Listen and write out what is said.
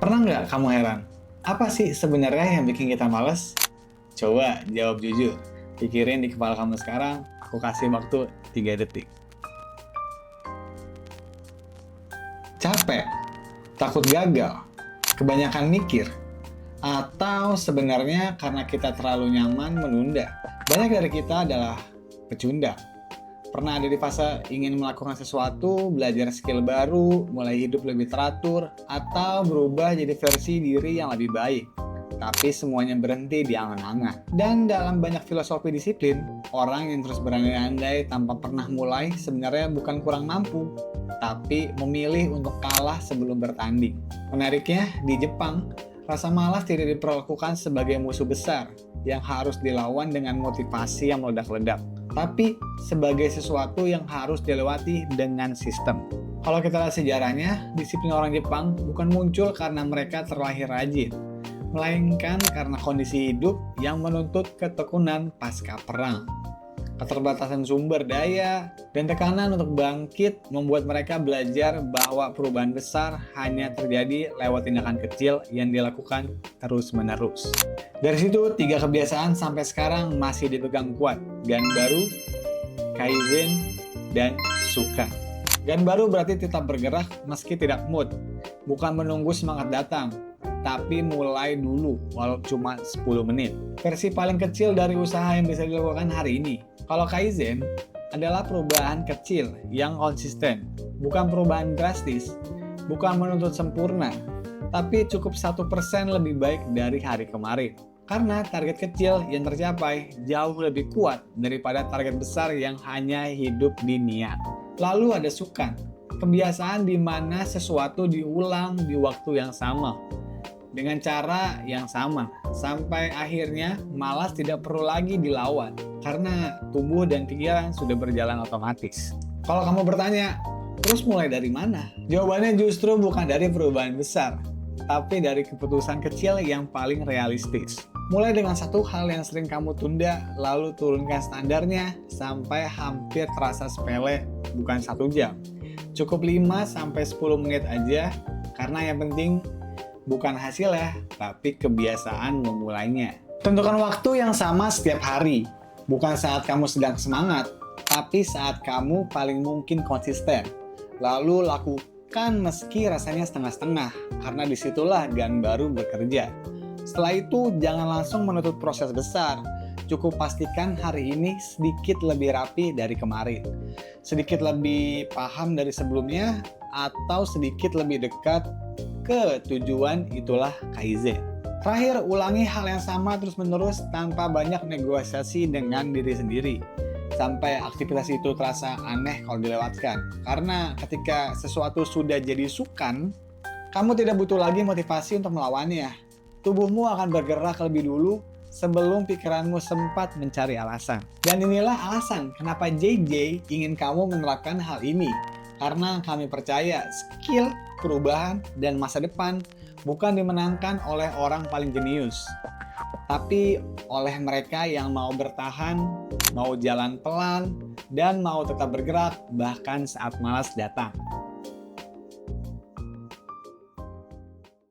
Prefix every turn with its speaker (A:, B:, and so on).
A: Pernah nggak kamu heran? Apa sih sebenarnya yang bikin kita malas? Coba jawab jujur. Pikirin di kepala kamu sekarang, aku kasih waktu 3 detik. Capek? Takut gagal? Kebanyakan mikir? Atau sebenarnya karena kita terlalu nyaman menunda? Banyak dari kita adalah pecundang. Pernah ada di fase ingin melakukan sesuatu, belajar skill baru, mulai hidup lebih teratur, atau berubah jadi versi diri yang lebih baik. Tapi semuanya berhenti di angan-angan. Dan dalam banyak filosofi disiplin, orang yang terus berandai-andai tanpa pernah mulai sebenarnya bukan kurang mampu, tapi memilih untuk kalah sebelum bertanding. Menariknya, di Jepang, rasa malas tidak diperlakukan sebagai musuh besar yang harus dilawan dengan motivasi yang meledak-ledak, tapi sebagai sesuatu yang harus dilewati dengan sistem. Kalau kita lihat sejarahnya, disiplin orang Jepang bukan muncul karena mereka terlahir rajin, melainkan karena kondisi hidup yang menuntut ketekunan pasca perang. Keterbatasan sumber daya dan tekanan untuk bangkit membuat mereka belajar bahwa perubahan besar hanya terjadi lewat tindakan kecil yang dilakukan terus-menerus. Dari situ, 3 kebiasaan sampai sekarang masih dipegang kuat. Ganbaru, Kaizen, dan Suka. Ganbaru berarti tetap bergerak meski tidak mood. Bukan menunggu semangat datang, tapi mulai dulu walau cuma 10 menit. Versi paling kecil dari usaha yang bisa dilakukan hari ini. Kalau Kaizen adalah perubahan kecil yang konsisten, bukan perubahan drastis, bukan menuntut sempurna, tapi cukup 1% lebih baik dari hari kemarin. Karena target kecil yang tercapai jauh lebih kuat daripada target besar yang hanya hidup di niat. Lalu ada Sukan, kebiasaan di mana sesuatu diulang di waktu yang sama, dengan cara yang sama, sampai akhirnya malas tidak perlu lagi dilawan, karena tubuh dan pikiran sudah berjalan otomatis. Kalau kamu bertanya, terus mulai dari mana? Jawabannya justru bukan dari perubahan besar, tapi dari keputusan kecil yang paling realistis. Mulai dengan satu hal yang sering kamu tunda, lalu turunkan standarnya sampai hampir terasa sepele, bukan 1 jam. Cukup 5-10 menit aja, karena yang penting bukan hasil ya, tapi kebiasaan memulainya. Tentukan waktu yang sama setiap hari, bukan saat kamu sedang semangat, tapi saat kamu paling mungkin konsisten. Lalu lakukan meski rasanya setengah-setengah, karena disitulah Ganbaru bekerja. Setelah itu, jangan langsung menuntut proses besar. Cukup pastikan hari ini sedikit lebih rapi dari kemarin, sedikit lebih paham dari sebelumnya, atau sedikit lebih dekat ke tujuan, itulah Kaizen. Terakhir, ulangi hal yang sama terus-menerus tanpa banyak negosiasi dengan diri sendiri, sampai aktivitas itu terasa aneh kalau dilewatkan. Karena ketika sesuatu sudah jadi sukan, kamu tidak butuh lagi motivasi untuk melawannya. Tubuhmu akan bergerak lebih dulu sebelum pikiranmu sempat mencari alasan. Dan inilah alasan kenapa JJ ingin kamu menerapkan hal ini. Karena kami percaya skill, perubahan, dan masa depan bukan dimenangkan oleh orang paling jenius, tapi oleh mereka yang mau bertahan, mau jalan pelan, dan mau tetap bergerak bahkan saat malas datang.